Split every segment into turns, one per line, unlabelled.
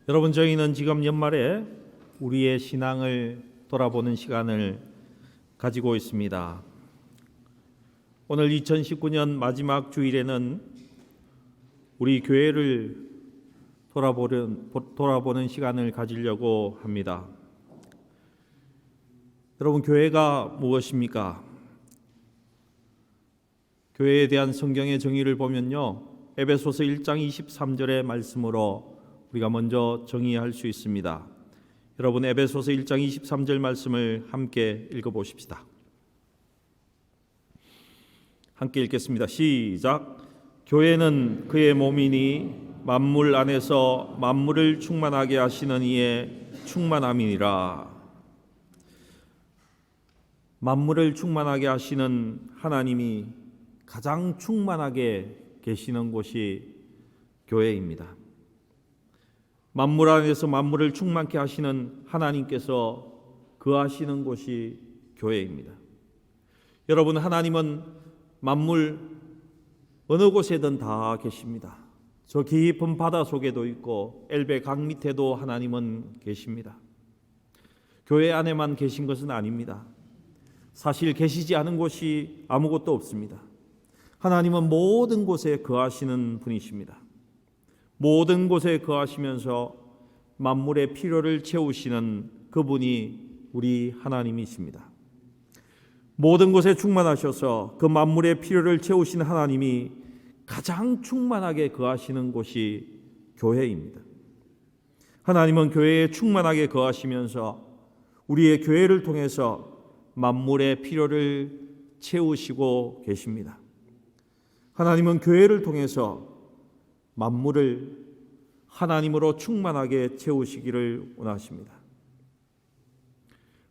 여러분, 저희는 지금 연말에 우리의 신앙을 돌아보는 시간을 가지고 있습니다. 오늘 2019년 마지막 주일에는 우리 교회를 돌아보는 시간을 가지려고 합니다. 여러분, 교회가 무엇입니까? 교회에 대한 성경의 정의를 보면요, 에베소서 1장 23절의 말씀으로 우리가 먼저 정의할 수 있습니다. 여러분, 에베소서 1장 23절 말씀을 함께 읽어보십시다. 함께 읽겠습니다. 시작. 교회는 그의 몸이니 만물 안에서 만물을 충만하게 하시는 이의 충만함이니라. 만물을 충만하게 하시는 하나님이 가장 충만하게 계시는 곳이 교회입니다. 만물 안에서 만물을 충만케 하시는 하나님께서 거하시는 곳이 교회입니다. 여러분, 하나님은 만물 어느 곳에든 다 계십니다. 저 깊은 바다 속에도 있고 엘베 강 밑에도 하나님은 계십니다. 교회 안에만 계신 것은 아닙니다. 사실 계시지 않은 곳이 아무것도 없습니다. 하나님은 모든 곳에 거하시는 분이십니다. 모든 곳에 거하시면서 만물의 필요를 채우시는 그분이 우리 하나님이십니다. 모든 곳에 충만하셔서 그 만물의 필요를 채우시는 하나님이 가장 충만하게 거하시는 곳이 교회입니다. 하나님은 교회에 충만하게 거하시면서 우리의 교회를 통해서 만물의 필요를 채우시고 계십니다. 하나님은 교회를 통해서 만물을 하나님으로 충만하게 채우시기를 원하십니다.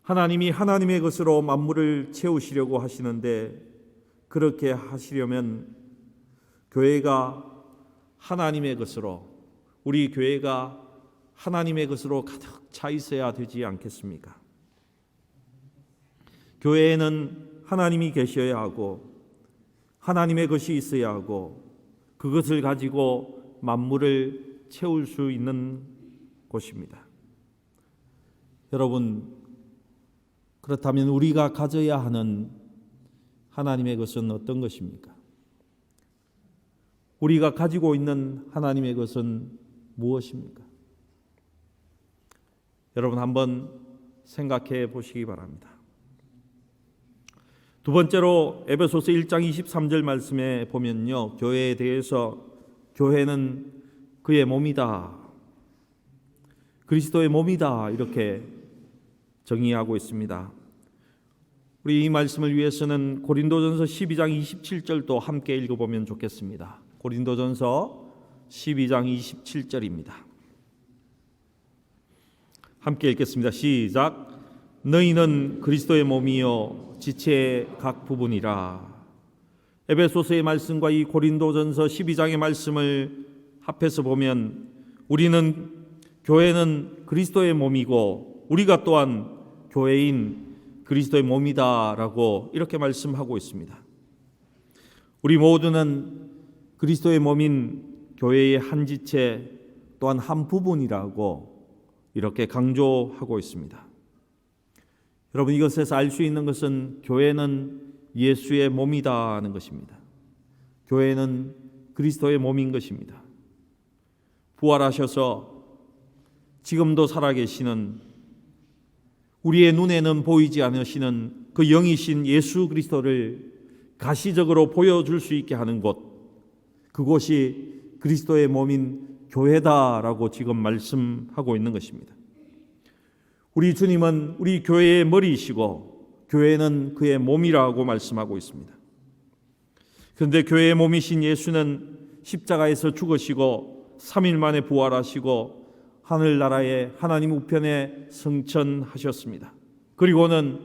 하나님이 하나님의 것으로 만물을 채우시려고 하시는데, 그렇게 하시려면 교회가 하나님의 것으로, 우리 교회가 하나님의 것으로 가득 차 있어야 되지 않겠습니까? 교회에는 하나님이 계셔야 하고 하나님의 것이 있어야 하고 그것을 가지고 만물을 채울 수 있는 곳입니다. 여러분, 그렇다면 우리가 가져야 하는 하나님의 것은 어떤 것입니까? 우리가 가지고 있는 하나님의 것은 무엇입니까? 여러분, 한번 생각해 보시기 바랍니다. 두 번째로 에베소서 1장 23절 말씀에 보면요, 교회에 대해서 교회는 그의 몸이다, 그리스도의 몸이다, 이렇게 정의하고 있습니다. 우리 이 말씀을 위해서는 고린도전서 12장 27절도 함께 읽어보면 좋겠습니다. 고린도전서 12장 27절입니다. 함께 읽겠습니다. 시작. 너희는 그리스도의 몸이요 지체의 각 부분이라. 에베소서의 말씀과 이 고린도전서 12장의 말씀을 합해서 보면 교회는 그리스도의 몸이고 우리가 또한 교회인 그리스도의 몸이다라고 이렇게 말씀하고 있습니다. 우리 모두는 그리스도의 몸인 교회의 한 지체 또한 한 부분이라고 이렇게 강조하고 있습니다. 여러분, 이것에서 알 수 있는 것은 교회는 예수의 몸이다는 것입니다. 교회는 그리스도의 몸인 것입니다. 부활하셔서 지금도 살아계시는, 우리의 눈에는 보이지 않으시는 그 영이신 예수 그리스도를 가시적으로 보여줄 수 있게 하는 곳, 그곳이 그리스도의 몸인 교회다라고 지금 말씀하고 있는 것입니다. 우리 주님은 우리 교회의 머리이시고 교회는 그의 몸이라고 말씀하고 있습니다. 그런데 교회의 몸이신 예수는 십자가에서 죽으시고 3일 만에 부활하시고 하늘나라의 하나님 우편에 승천하셨습니다. 그리고는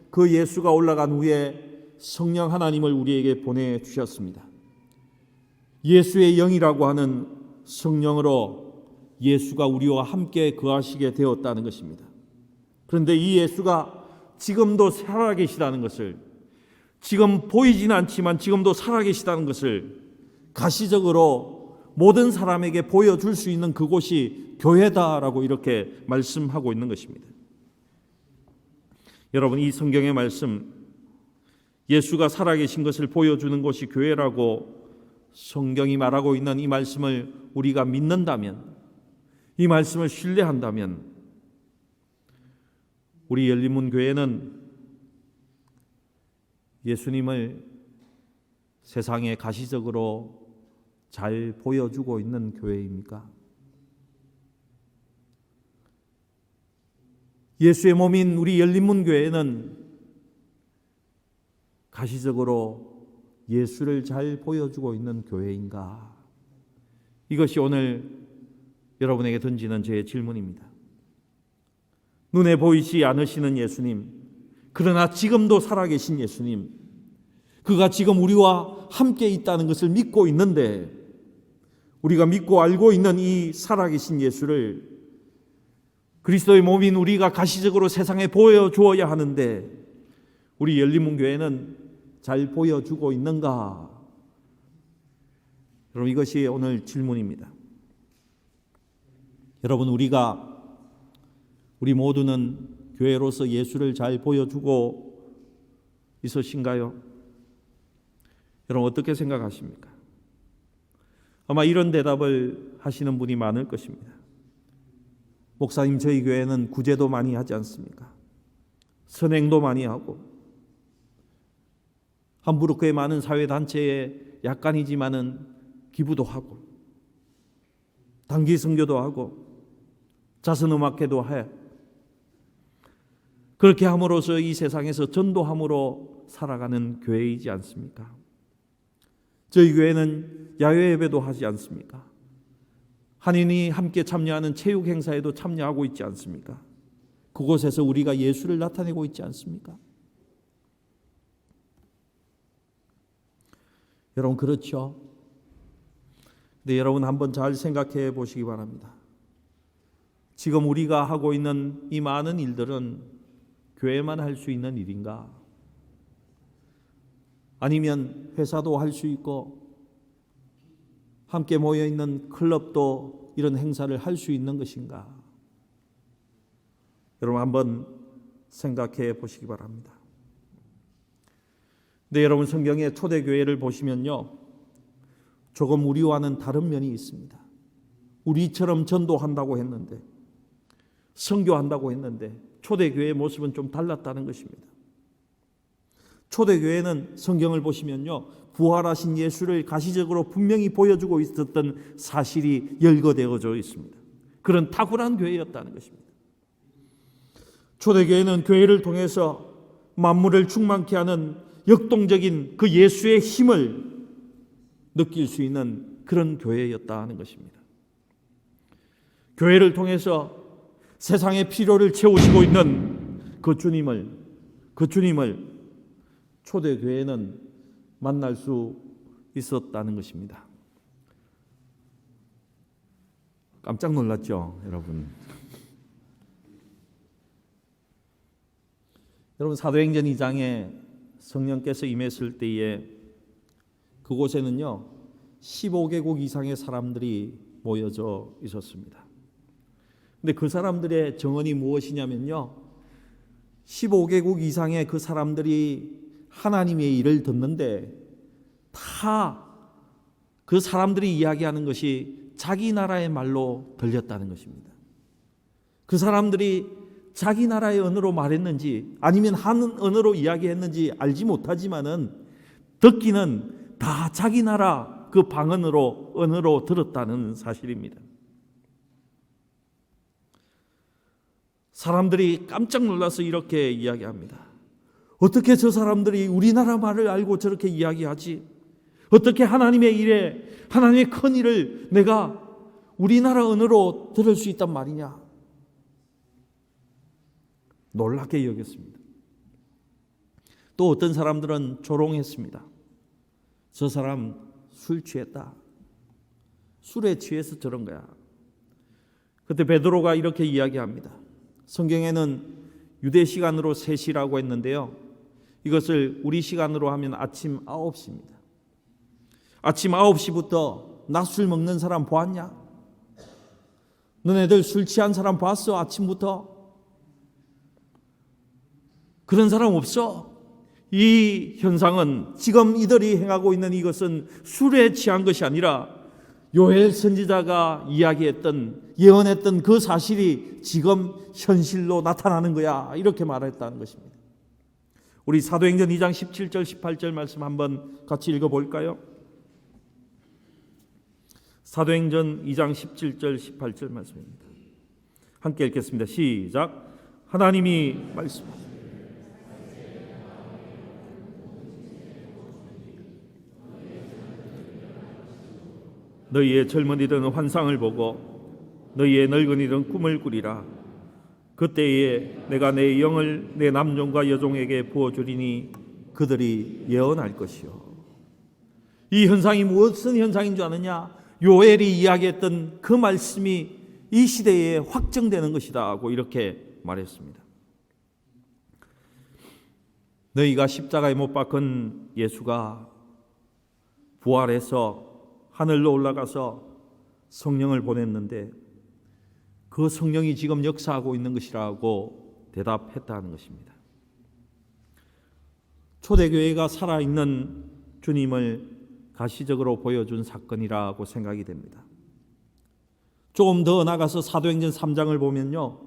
그 예수가 올라간 후에 성령 하나님을 우리에게 보내주셨습니다. 예수의 영이라고 하는 성령으로 예수가 우리와 함께 거하시게 되었다는 것입니다. 그런데 이 예수가 지금도 살아계시다는 것을, 지금 보이지는 않지만 지금도 살아계시다는 것을 가시적으로 모든 사람에게 보여줄 수 있는 그곳이 교회다라고 이렇게 말씀하고 있는 것입니다. 여러분, 이 성경의 말씀, 예수가 살아계신 것을 보여주는 것이 교회라고 성경이 말하고 있는 이 말씀을 우리가 믿는다면, 이 말씀을 신뢰한다면, 우리 열린문 교회는 예수님을 세상에 가시적으로 잘 보여주고 있는 교회입니까? 예수의 몸인 우리 열린문 교회는 가시적으로 예수를 잘 보여주고 있는 교회인가? 이것이 오늘 여러분에게 던지는 제 질문입니다. 눈에 보이지 않으시는 예수님, 그러나 지금도 살아계신 예수님, 그가 지금 우리와 함께 있다는 것을 믿고 있는데, 우리가 믿고 알고 있는 이 살아계신 예수를 그리스도의 몸인 우리가 가시적으로 세상에 보여주어야 하는데, 우리 열린문교회는 잘 보여주고 있는가? 여러분, 이것이 오늘 질문입니다. 여러분, 우리 모두는 교회로서 예수를 잘 보여주고 있으신가요? 여러분, 어떻게 생각하십니까? 아마 이런 대답을 하시는 분이 많을 것입니다. 목사님, 저희 교회는 구제도 많이 하지 않습니까? 선행도 많이 하고, 함부로 꽤 많은 사회단체에 약간이지만은 기부도 하고, 단기 선교도 하고, 자선음악회도 해. 그렇게 함으로써 이 세상에서 전도함으로 살아가는 교회이지 않습니까? 저희 교회는 야외 예배도 하지 않습니까? 한인이 함께 참여하는 체육 행사에도 참여하고 있지 않습니까? 그곳에서 우리가 예수를 나타내고 있지 않습니까? 여러분, 그렇죠? 근데 여러분, 한번 잘 생각해 보시기 바랍니다. 지금 우리가 하고 있는 이 많은 일들은 교회만 할 수 있는 일인가? 아니면 회사도 할 수 있고, 함께 모여있는 클럽도 이런 행사를 할 수 있는 것인가? 여러분, 한번 생각해 보시기 바랍니다. 근데 여러분, 성경의 초대교회를 보시면요, 조금 우리와는 다른 면이 있습니다. 우리처럼 전도한다고 했는데, 선교한다고 했는데, 초대교회의 모습은 좀 달랐다는 것입니다. 초대교회는 성경을 보시면요, 부활하신 예수를 가시적으로 분명히 보여주고 있었던 사실이 열거되어져 있습니다. 그런 탁월한 교회였다는 것입니다. 초대교회는 교회를 통해서 만물을 충만케 하는 역동적인 그 예수의 힘을 느낄 수 있는 그런 교회였다는 것입니다. 교회를 통해서 세상의 필요를 채우시고 있는 그 주님을 초대교회는 만날 수 있었다는 것입니다. 깜짝 놀랐죠, 여러분? 여러분, 사도행전 2장에 성령께서 임했을 때에 그곳에는요 15개국 이상의 사람들이 모여져 있었습니다. 근데 그 사람들의 정언이 무엇이냐면요, 15개국 이상의 그 사람들이 하나님의 일을 듣는데 다 그 사람들이 이야기하는 것이 자기 나라의 말로 들렸다는 것입니다. 그 사람들이 자기 나라의 언어로 말했는지 아니면 한 언어로 이야기했는지 알지 못하지만은 듣기는 다 자기 나라 그 언어로 들었다는 사실입니다. 사람들이 깜짝 놀라서 이렇게 이야기합니다. 어떻게 저 사람들이 우리나라 말을 알고 저렇게 이야기하지? 어떻게 하나님의 일에, 하나님의 큰 일을 내가 우리나라 언어로 들을 수 있단 말이냐? 놀랍게 여겼습니다. 또 어떤 사람들은 조롱했습니다. 저 사람 술 취했다. 술에 취해서 저런 거야. 그때 베드로가 이렇게 이야기합니다. 성경에는 유대 시간으로 3시라고 했는데요, 이것을 우리 시간으로 하면 아침 9시입니다. 아침 9시부터 낮술 먹는 사람 보았냐? 너네들 술 취한 사람 봤어? 아침부터? 그런 사람 없어. 이 현상은 지금 이들이 행하고 있는 이것은 술에 취한 것이 아니라 요엘 선지자가 이야기했던, 예언했던 그 사실이 지금 현실로 나타나는 거야, 이렇게 말했다는 것입니다. 우리 사도행전 2장 17절 18절 말씀 한번 같이 읽어볼까요? 사도행전 2장 17절 18절 말씀입니다. 함께 읽겠습니다. 시작. 하나님이 말씀하셨습니다. 너희의 젊은이들은 환상을 보고 너희의 늙은이들은 꿈을 꾸리라. 그때에 내가 내 영을 내 남종과 여종에게 부어주리니 그들이 예언할 것이요. 이 현상이 무슨 현상인 줄 아느냐? 요엘이 이야기했던 그 말씀이 이 시대에 확정되는 것이다 하고 이렇게 말했습니다. 너희가 십자가에 못 박은 예수가 부활해서 하늘로 올라가서 성령을 보냈는데 그 성령이 지금 역사하고 있는 것이라고 대답했다는 것입니다. 초대교회가 살아있는 주님을 가시적으로 보여준 사건이라고 생각이 됩니다. 조금 더 나가서 사도행전 3장을 보면요,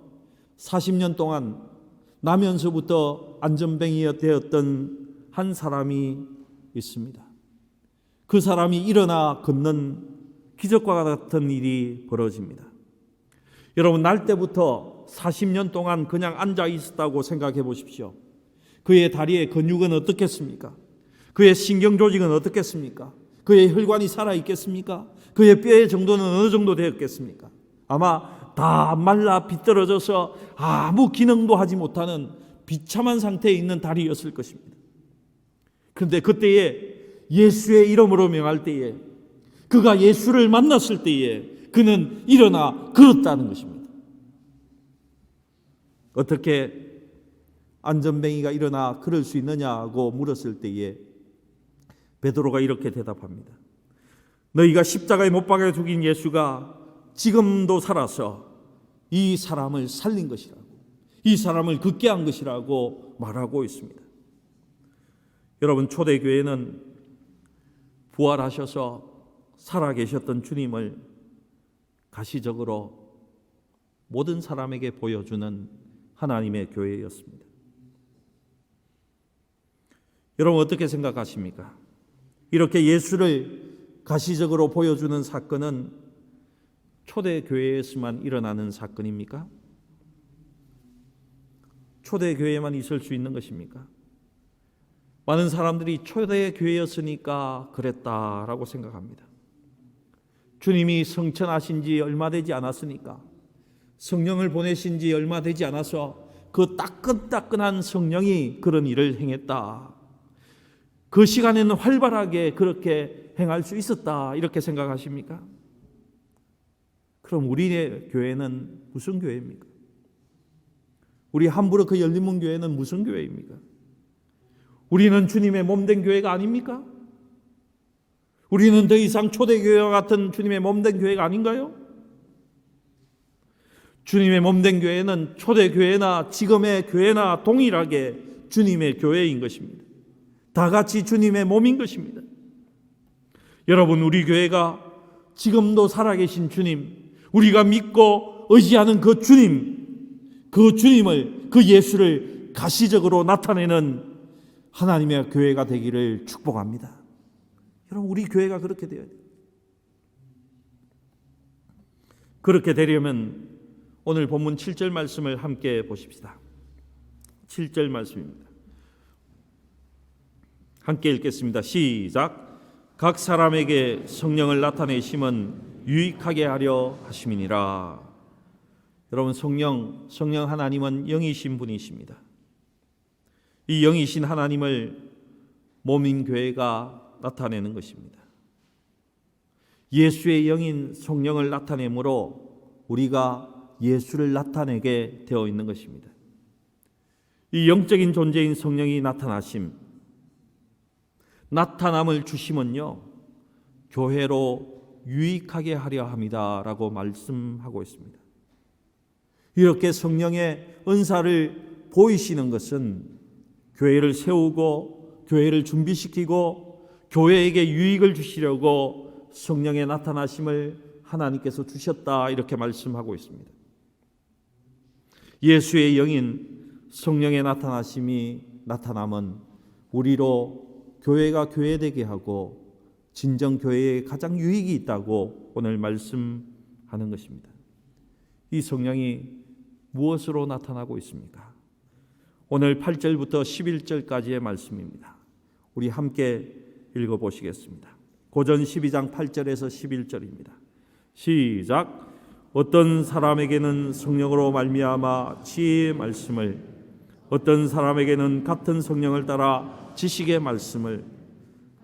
40년 동안 나면서부터 안전뱅이 되었던 한 사람이 있습니다. 그 사람이 일어나 걷는 기적과 같은 일이 벌어집니다. 여러분, 날 때부터 40년 동안 그냥 앉아 있었다고 생각해 보십시오. 그의 다리의 근육은 어떻겠습니까? 그의 신경조직은 어떻겠습니까? 그의 혈관이 살아있겠습니까? 그의 뼈의 정도는 어느 정도 되었겠습니까? 아마 다 말라 비떨어져서 아무 기능도 하지 못하는 비참한 상태에 있는 다리였을 것입니다. 그런데 그때에 예수의 이름으로 명할 때에, 그가 예수를 만났을 때에 그는 일어나 걸었다는 것입니다. 어떻게 안전뱅이가 일어나 걸을 수 있느냐고 물었을 때에 베드로가 이렇게 대답합니다. 너희가 십자가에 못 박아 죽인 예수가 지금도 살아서 이 사람을 살린 것이라고, 이 사람을 걷게 한 것이라고 말하고 있습니다. 여러분, 초대교회는 부활하셔서 살아계셨던 주님을 가시적으로 모든 사람에게 보여주는 하나님의 교회였습니다. 여러분, 어떻게 생각하십니까? 이렇게 예수를 가시적으로 보여주는 사건은 초대교회에서만 일어나는 사건입니까? 초대교회에만 있을 수 있는 것입니까? 많은 사람들이 초대교회였으니까 그랬다라고 생각합니다. 주님이 성천하신 지 얼마 되지 않았으니까, 성령을 보내신 지 얼마 되지 않아서 그 따끈따끈한 성령이 그런 일을 행했다, 그 시간에는 활발하게 그렇게 행할 수 있었다, 이렇게 생각하십니까? 그럼 우리의 교회는 무슨 교회입니까? 우리 함부르크 열린문교회는 무슨 교회입니까? 우리는 주님의 몸된 교회가 아닙니까? 우리는 더 이상 초대교회와 같은 주님의 몸된 교회가 아닌가요? 주님의 몸된 교회는 초대교회나 지금의 교회나 동일하게 주님의 교회인 것입니다. 다 같이 주님의 몸인 것입니다. 여러분, 우리 교회가 지금도 살아계신 주님, 우리가 믿고 의지하는 그 주님, 그 주님을, 그 예수를 가시적으로 나타내는 하나님의 교회가 되기를 축복합니다. 여러분, 우리 교회가 그렇게 되어야 돼요. 그렇게 되려면 오늘 본문 7절 말씀을 함께 보십시다. 7절 말씀입니다. 함께 읽겠습니다. 시작. 각 사람에게 성령을 나타내심은 유익하게 하려 하심이니라. 여러분, 성령 하나님은 영이신 분이십니다. 이 영이신 하나님을 몸인 교회가 나타내는 것입니다. 예수의 영인 성령을 나타내므로 우리가 예수를 나타내게 되어 있는 것입니다. 이 영적인 존재인 성령이 나타남을 주심은요, 교회로 유익하게 하려 합니다라고 말씀하고 있습니다. 이렇게 성령의 은사를 보이시는 것은 교회를 세우고 교회를 준비시키고 교회에게 유익을 주시려고 성령의 나타나심을 하나님께서 주셨다, 이렇게 말씀하고 있습니다. 예수의 영인 성령의 나타남은 우리로 교회가 교회되게 하고 진정 교회에 가장 유익이 있다고 오늘 말씀하는 것입니다. 이 성령이 무엇으로 나타나고 있습니까? 오늘 8절부터 11절까지의 말씀입니다. 우리 함께 읽어보시겠습니다. 고전 12장 8절에서 11절입니다. 시작. 어떤 사람에게는 성령으로 말미암아 지혜의 말씀을, 어떤 사람에게는 같은 성령을 따라 지식의 말씀을,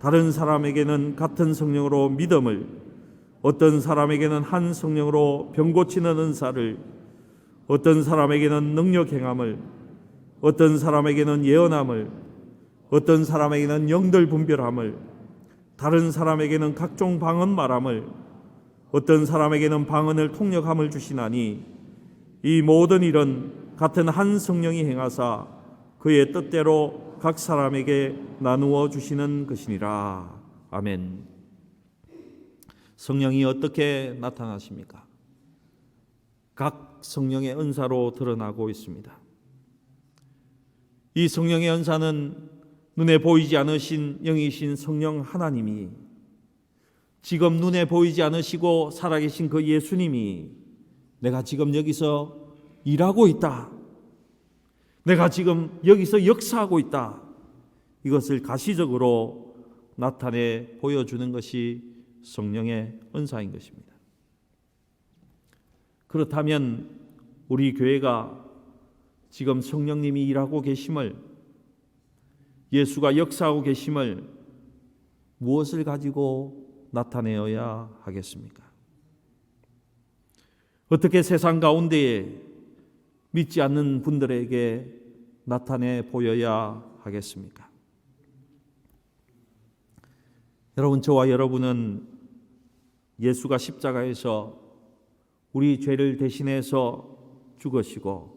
다른 사람에게는 같은 성령으로 믿음을, 어떤 사람에게는 한 성령으로 병 고치는 은사를, 어떤 사람에게는 능력 행함을, 어떤 사람에게는 예언함을, 어떤 사람에게는 영들 분별함을, 다른 사람에게는 각종 방언 말함을, 어떤 사람에게는 방언을 통역함을 주시나니 이 모든 일은 같은 한 성령이 행하사 그의 뜻대로 각 사람에게 나누어 주시는 것이니라. 아멘. 성령이 어떻게 나타나십니까? 각 성령의 은사로 드러나고 있습니다. 이 성령의 은사는 눈에 보이지 않으신 영이신 성령 하나님이, 지금 눈에 보이지 않으시고 살아계신 그 예수님이 내가 지금 여기서 일하고 있다, 내가 지금 여기서 역사하고 있다, 이것을 가시적으로 나타내 보여주는 것이 성령의 은사인 것입니다. 그렇다면 우리 교회가 지금 성령님이 일하고 계심을, 예수가 역사하고 계심을 무엇을 가지고 나타내어야 하겠습니까? 어떻게 세상 가운데에 믿지 않는 분들에게 나타내 보여야 하겠습니까? 여러분, 저와 여러분은 예수가 십자가에서 우리 죄를 대신해서 죽으시고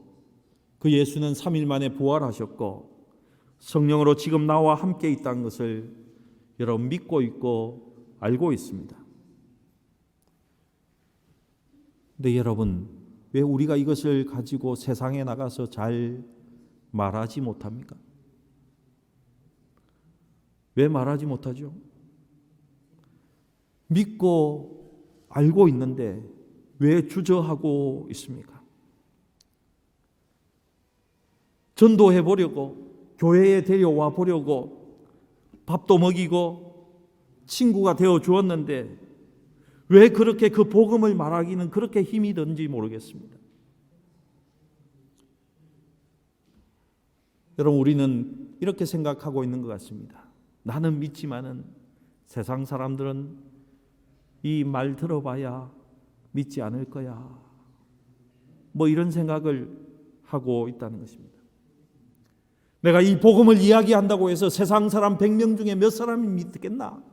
그 예수는 3일 만에 부활하셨고 성령으로 지금 나와 함께 있다는 것을 여러분 믿고 있고 알고 있습니다. 근데 여러분, 왜 우리가 이것을 가지고 세상에 나가서 잘 말하지 못합니까? 왜 말하지 못하죠? 믿고 알고 있는데 왜 주저하고 있습니까? 전도해 보려고, 교회에 데려와 보려고 밥도 먹이고 친구가 되어 주었는데 왜 그렇게 그 복음을 말하기는 그렇게 힘이 든지 모르겠습니다. 여러분, 우리는 이렇게 생각하고 있는 것 같습니다. 나는 믿지만은 세상 사람들은 이 말 들어봐야 믿지 않을 거야, 뭐 이런 생각을 하고 있다는 것입니다. 내가 이 복음을 이야기한다고 해서 세상 사람 100명 중에 몇 사람이 믿겠나,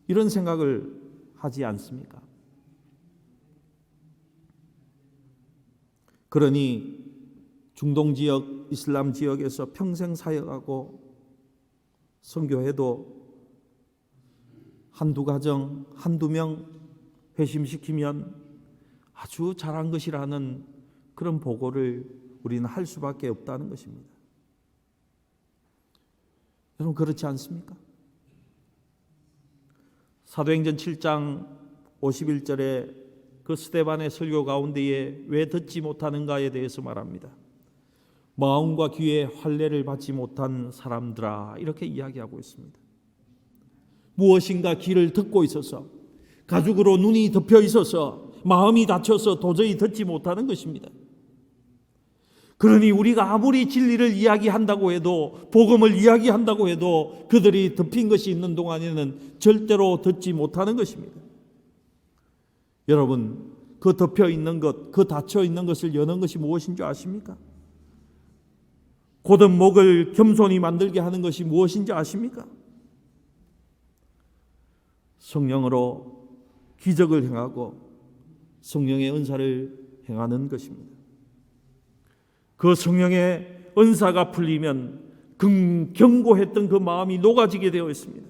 이런 생각을 하지 않습니까? 그러니 중동 지역, 이슬람 지역에서 평생 사역하고 선교해도 한두 가정, 한두 명 회심시키면 아주 잘한 것이라는 그런 보고를 우리는 할 수밖에 없다는 것입니다. 여러분, 그렇지 않습니까? 사도행전 7장 51절에 그 스데반의 설교 가운데에 왜 듣지 못하는가에 대해서 말합니다. 마음과 귀에 할례를 받지 못한 사람들아, 이렇게 이야기하고 있습니다. 무엇인가 귀를 듣고 있어서, 가죽으로 눈이 덮여 있어서, 마음이 닫혀서 도저히 듣지 못하는 것입니다. 그러니 우리가 아무리 진리를 이야기한다고 해도, 복음을 이야기한다고 해도 그들이 덮인 것이 있는 동안에는 절대로 듣지 못하는 것입니다. 여러분, 그 덮여 있는 것, 그 닫혀 있는 것을 여는 것이 무엇인 줄 아십니까? 곧은 목을 겸손히 만들게 하는 것이 무엇인지 아십니까? 성령으로 기적을 행하고 성령의 은사를 행하는 것입니다. 그 성령의 은사가 풀리면 견고했던 그 마음이 녹아지게 되어 있습니다.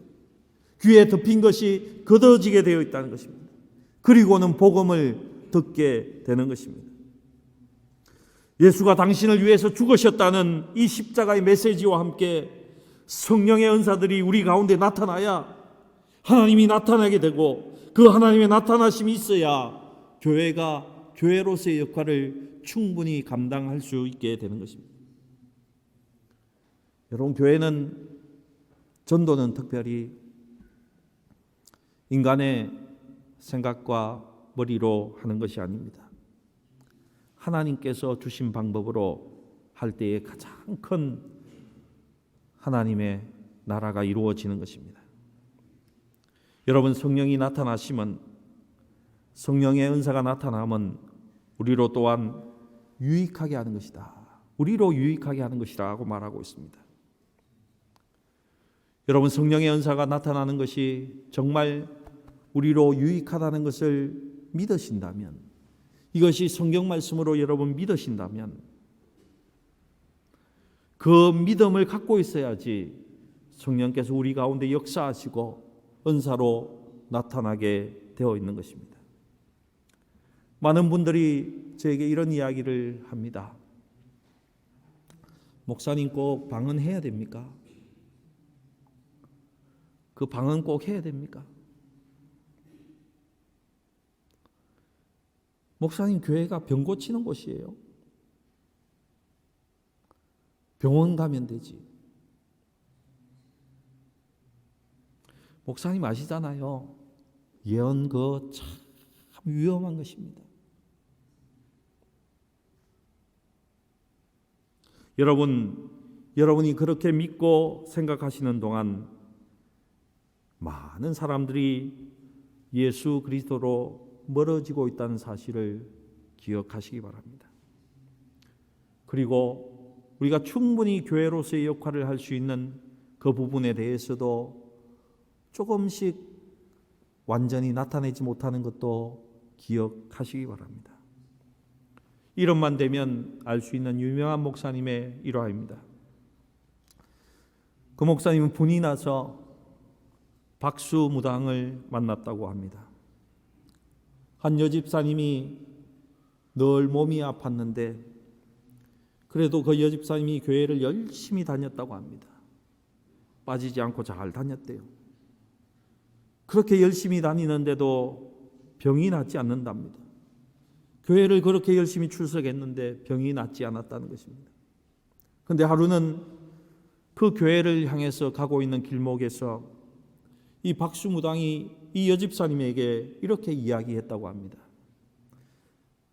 귀에 덮인 것이 걷어지게 되어 있다는 것입니다. 그리고는 복음을 듣게 되는 것입니다. 예수가 당신을 위해서 죽으셨다는 이 십자가의 메시지와 함께 성령의 은사들이 우리 가운데 나타나야 하나님이 나타나게 되고, 그 하나님의 나타나심이 있어야 교회가 교회로서의 역할을 충분히 감당할 수 있게 되는 것입니다. 여러분, 교회는, 전도는 특별히 인간의 생각과 머리로 하는 것이 아닙니다. 하나님께서 주신 방법으로 할 때에 가장 큰 하나님의 나라가 이루어지는 것입니다. 여러분, 성령이 나타나시면, 성령의 은사가 나타나면 우리로 또한 유익하게 하는 것이다. 우리로 유익하게 하는 것이라고 말하고 있습니다. 여러분, 성령의 은사가 나타나는 것이 정말 우리로 유익하다는 것을 믿으신다면, 이것이 성경 말씀으로 여러분 믿으신다면, 그 믿음을 갖고 있어야지 성령께서 우리 가운데 역사하시고 은사로 나타나게 되어 있는 것입니다. 많은 분들이 저에게 이런 이야기를 합니다. 목사님, 꼭 방언해야 됩니까? 그 방언 꼭 해야 됩니까? 목사님, 교회가 병 고치는 곳이에요. 병원 가면 되지. 목사님 아시잖아요. 예언 그 참 위험한 것입니다. 여러분이 그렇게 믿고 생각하시는 동안 많은 사람들이 예수 그리스도로 멀어지고 있다는 사실을 기억하시기 바랍니다. 그리고 우리가 충분히 교회로서의 역할을 할 수 있는 그 부분에 대해서도 조금씩 완전히 나타내지 못하는 것도 기억하시기 바랍니다. 이름만 되면 알 수 있는 유명한 목사님의 일화입니다. 그 목사님은 분이 나서 박수무당을 만났다고 합니다. 한 여집사님이 늘 몸이 아팠는데 그래도 그 여집사님이 교회를 열심히 다녔다고 합니다. 빠지지 않고 잘 다녔대요. 그렇게 열심히 다니는데도 병이 낫지 않는답니다. 교회를 그렇게 열심히 출석했는데 병이 낫지 않았다는 것입니다. 그런데 하루는 그 교회를 향해서 가고 있는 길목에서 이 박수무당이 이 여집사님에게 이렇게 이야기했다고 합니다.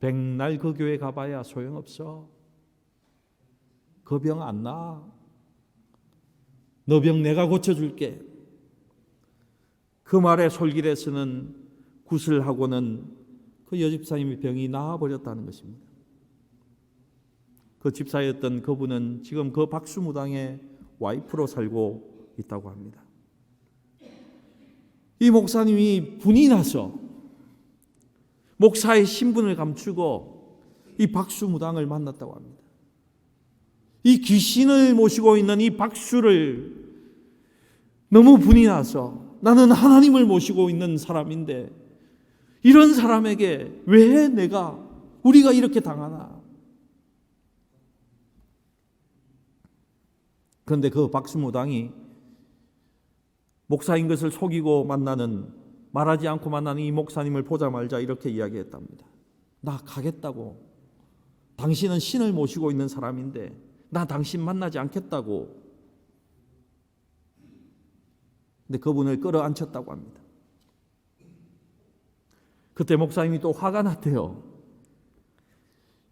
백날 그 교회 가봐야 소용없어. 그 병 안 나. 너 병 내가 고쳐줄게. 그 말에 솔길에서는 구슬하고는 그 여집사님의 병이 나아버렸다는 것입니다. 그 집사였던 그분은 지금 그 박수무당의 와이프로 살고 있다고 합니다. 이 목사님이 분이 나서 목사의 신분을 감추고 이 박수무당을 만났다고 합니다. 이 귀신을 모시고 있는 이 박수를 너무 분이 나서 나는 하나님을 모시고 있는 사람인데 이런 사람에게 왜 우리가 이렇게 당하나? 그런데 그 박수무당이 목사인 것을 속이고 말하지 않고 만나는 이 목사님을 보자마자 이렇게 이야기했답니다. 나 가겠다고. 당신은 신을 모시고 있는 사람인데 나 당신 만나지 않겠다고. 근데 그분을 끌어안혔다고 합니다. 그때 목사님이 또 화가 났대요.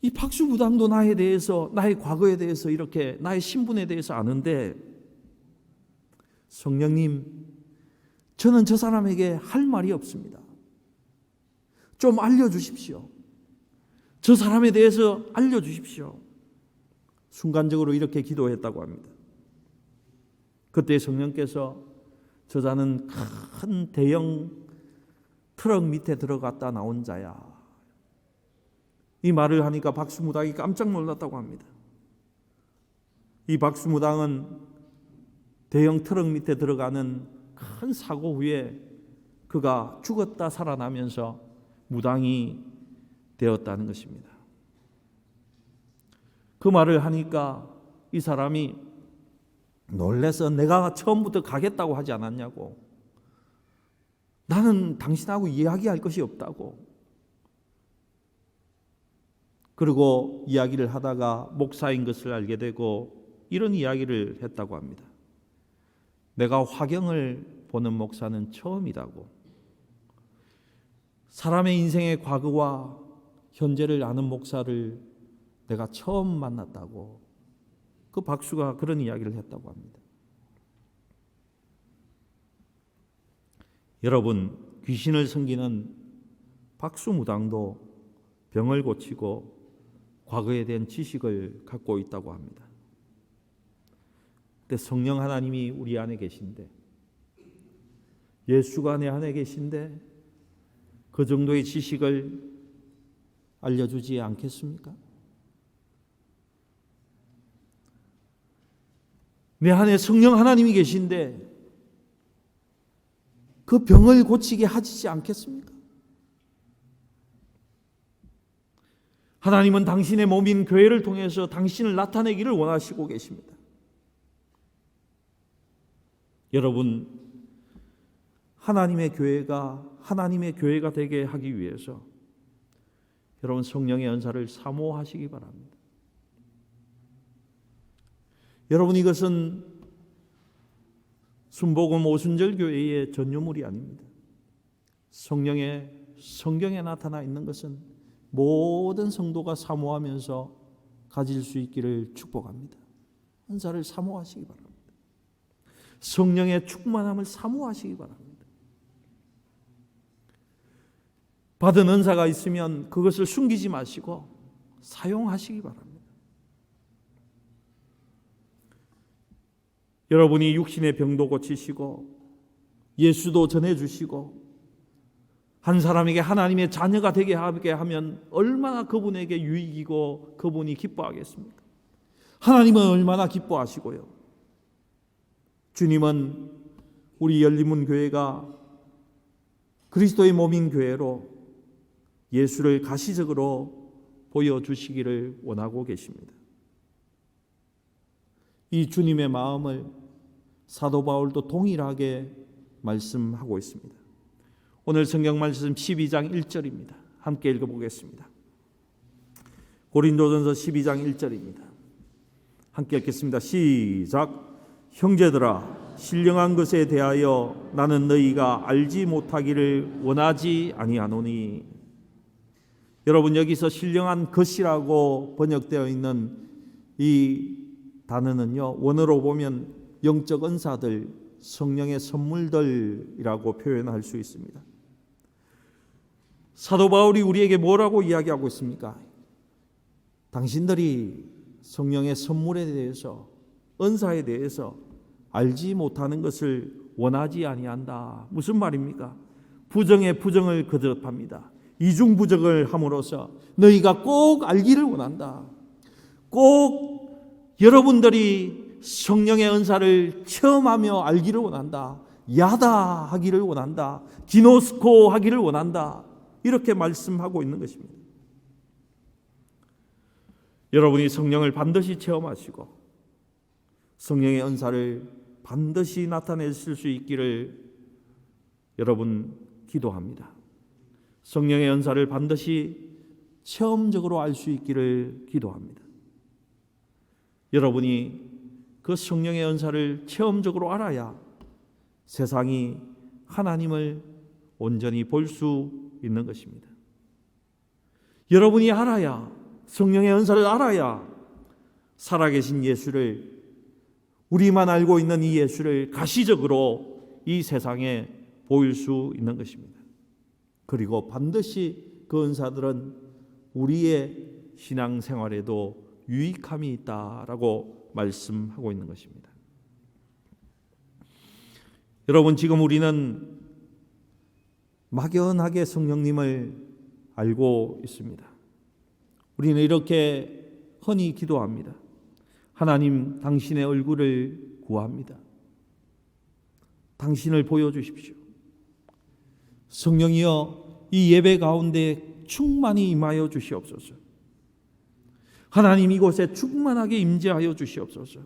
이 박수무당도 나에 대해서, 나의 과거에 대해서 이렇게 나의 신분에 대해서 아는데 성령님, 저는 저 사람에게 할 말이 없습니다. 좀 알려주십시오. 저 사람에 대해서 알려주십시오. 순간적으로 이렇게 기도했다고 합니다. 그때 성령께서 저자는 큰 대형 트럭 밑에 들어갔다 나온 자야. 이 말을 하니까 박수무당이 깜짝 놀랐다고 합니다. 이 박수무당은 대형 트럭 밑에 들어가는 큰 사고 후에 그가 죽었다 살아나면서 무당이 되었다는 것입니다. 그 말을 하니까 이 사람이 놀라서 내가 처음부터 가겠다고 하지 않았냐고, 나는 당신하고 이야기할 것이 없다고. 그리고 이야기를 하다가 목사인 것을 알게 되고 이런 이야기를 했다고 합니다. 내가 화경을 보는 목사는 처음이라고. 사람의 인생의 과거와 현재를 아는 목사를 내가 처음 만났다고. 그 박수가 그런 이야기를 했다고 합니다. 여러분, 귀신을 섬기는 박수무당도 병을 고치고 과거에 대한 지식을 갖고 있다고 합니다. 근데 성령 하나님이 우리 안에 계신데, 예수가 내 안에 계신데 그 정도의 지식을 알려주지 않겠습니까? 내 안에 성령 하나님이 계신데 그 병을 고치게 하시지 않겠습니까? 하나님은 당신의 몸인 교회를 통해서 당신을 나타내기를 원하시고 계십니다. 여러분, 하나님의 교회가 되게 하기 위해서 여러분 성령의 은사를 사모하시기 바랍니다. 여러분, 이것은 순복음 오순절 교회의 전유물이 아닙니다. 성경에 나타나 있는 것은 모든 성도가 사모하면서 가질 수 있기를 축복합니다. 은사를 사모하시기 바랍니다. 성령의 충만함을 사모하시기 바랍니다. 받은 은사가 있으면 그것을 숨기지 마시고 사용하시기 바랍니다. 여러분이 육신의 병도 고치시고 예수도 전해주시고 한 사람에게 하나님의 자녀가 되게 하면 얼마나 그분에게 유익이고 그분이 기뻐하겠습니까? 하나님은 얼마나 기뻐하시고요. 주님은 우리 열린문 교회가 그리스도의 몸인 교회로 예수를 가시적으로 보여주시기를 원하고 계십니다. 이 주님의 마음을 사도 바울도 동일하게 말씀하고 있습니다. 오늘 성경 말씀 12장 1절입니다. 함께 읽어보겠습니다. 고린도전서 12장 1절입니다. 함께 읽겠습니다. 시작. 형제들아, 신령한 것에 대하여 나는 너희가 알지 못하기를 원하지 아니하노니. 여러분, 여기서 신령한 것이라고 번역되어 있는 이 단어는요, 원어로 보면 영적 은사들, 성령의 선물들이라고 표현할 수 있습니다. 사도 바울이 우리에게 뭐라고 이야기하고 있습니까? 당신들이 성령의 선물에 대해서, 은사에 대해서 알지 못하는 것을 원하지 아니한다. 무슨 말입니까? 부정에 부정을 거듭합니다. 이중부정을 함으로써 너희가 꼭 알기를 원한다. 꼭 여러분들이 성령의 은사를 체험하며 알기를 원한다. 야다 하기를 원한다. 기노스코 하기를 원한다. 이렇게 말씀하고 있는 것입니다. 여러분이 성령을 반드시 체험하시고 성령의 은사를 반드시 나타내실 수 있기를 여러분 기도합니다. 성령의 은사를 반드시 체험적으로 알 수 있기를 기도합니다. 여러분이 그 성령의 은사를 체험적으로 알아야 세상이 하나님을 온전히 볼 수 있는 것입니다. 여러분이 알아야, 성령의 은사를 알아야 살아계신 예수를, 우리만 알고 있는 이 예수를 가시적으로 이 세상에 보일 수 있는 것입니다. 그리고 반드시 그 은사들은 우리의 신앙생활에도 유익함이 있다라고 말씀하고 있는 것입니다. 여러분, 지금 우리는 막연하게 성령님을 알고 있습니다. 우리는 이렇게 흔히 기도합니다. 하나님, 당신의 얼굴을 구합니다. 당신을 보여주십시오. 성령이여, 이 예배 가운데 충만히 임하여 주시옵소서. 하나님, 이곳에 충만하게 임재하여 주시옵소서.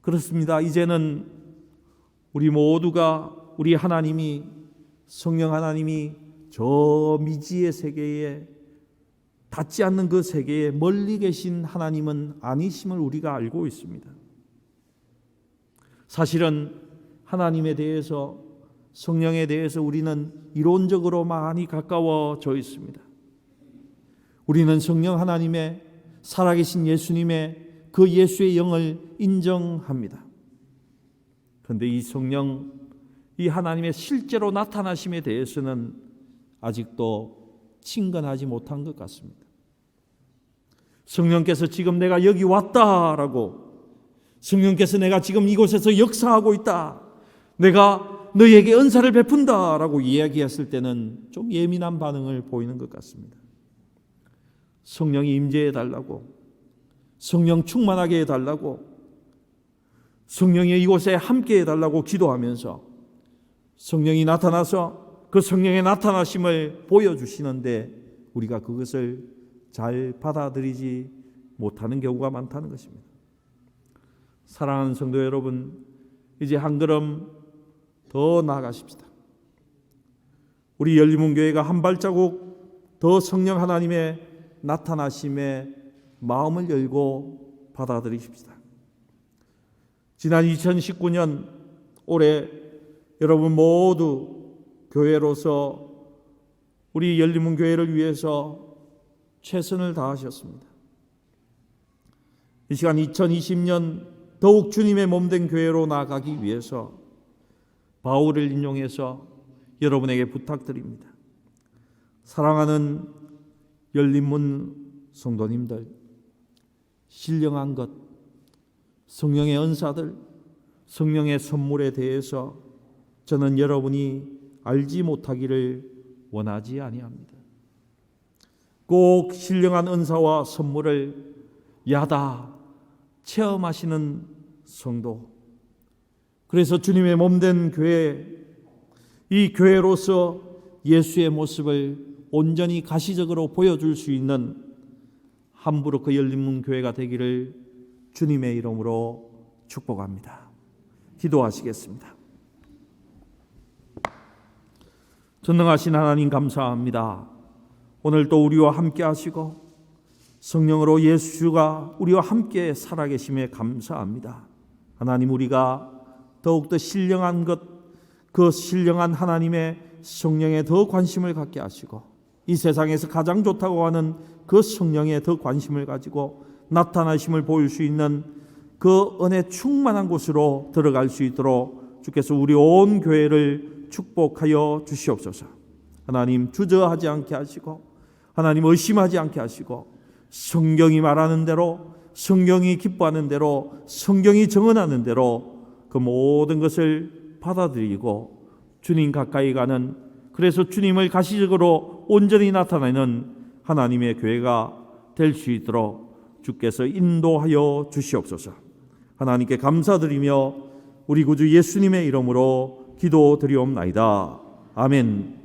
그렇습니다. 이제는 우리 모두가, 우리 하나님이, 성령 하나님이 저 미지의 세계에, 닿지 않는 그 세계에 멀리 계신 하나님은 아니심을 우리가 알고 있습니다. 사실은 하나님에 대해서, 성령에 대해서 우리는 이론적으로 많이 가까워져 있습니다. 우리는 성령 하나님의, 살아계신 예수님의 그 예수의 영을 인정합니다. 그런데 이 성령, 이 하나님의 실제로 나타나심에 대해서는 아직도 친근하지 못한 것 같습니다. 성령께서 지금 내가 여기 왔다라고, 성령께서 내가 지금 이곳에서 역사하고 있다, 내가 너희에게 은사를 베푼다라고 이야기했을 때는 좀 예민한 반응을 보이는 것 같습니다. 성령이 임재해 달라고, 성령 충만하게 해달라고, 성령이 이곳에 함께 해달라고 기도하면서 성령이 나타나서 그 성령의 나타나심을 보여주시는데 우리가 그것을 잘 받아들이지 못하는 경우가 많다는 것입니다. 사랑하는 성도 여러분, 이제 한 걸음 더 나아가십시다. 우리 열리문교회가 한 발자국 더 성령 하나님의 나타나심에 마음을 열고 받아들이십시다. 지난 2019년 올해 여러분 모두 교회로서 우리 열리문교회를 위해서 최선을 다하셨습니다. 이 시간 2020년 더욱 주님의 몸된 교회로 나아가기 위해서 바울을 인용해서 여러분에게 부탁드립니다. 사랑하는 열린문 성도님들, 신령한 것, 성령의 은사들, 성령의 선물에 대해서 저는 여러분이 알지 못하기를 원하지 아니합니다. 꼭 신령한 은사와 선물을 야다 체험하시는 성도, 그래서 주님의 몸된 교회, 이 교회로서 예수의 모습을 온전히 가시적으로 보여줄 수 있는 함부르크 열린문 교회가 되기를 주님의 이름으로 축복합니다. 기도하시겠습니다. 전능하신 하나님 감사합니다. 오늘 또 우리와 함께 하시고 성령으로 예수가 우리와 함께 살아계심에 감사합니다. 하나님, 우리가 더욱더 신령한 것, 그 신령한 하나님의 성령에 더 관심을 갖게 하시고 이 세상에서 가장 좋다고 하는 그 성령에 더 관심을 가지고 나타나심을 보일 수 있는 그 은혜 충만한 곳으로 들어갈 수 있도록 주께서 우리 온 교회를 축복하여 주시옵소서. 하나님, 주저하지 않게 하시고 하나님, 의심하지 않게 하시고 성경이 말하는 대로, 성경이 기뻐하는 대로, 성경이 정언하는 대로 그 모든 것을 받아들이고 주님 가까이 가는, 그래서 주님을 가시적으로 온전히 나타내는 하나님의 교회가 될 수 있도록 주께서 인도하여 주시옵소서. 하나님께 감사드리며 우리 구주 예수님의 이름으로 기도드리옵나이다. 아멘.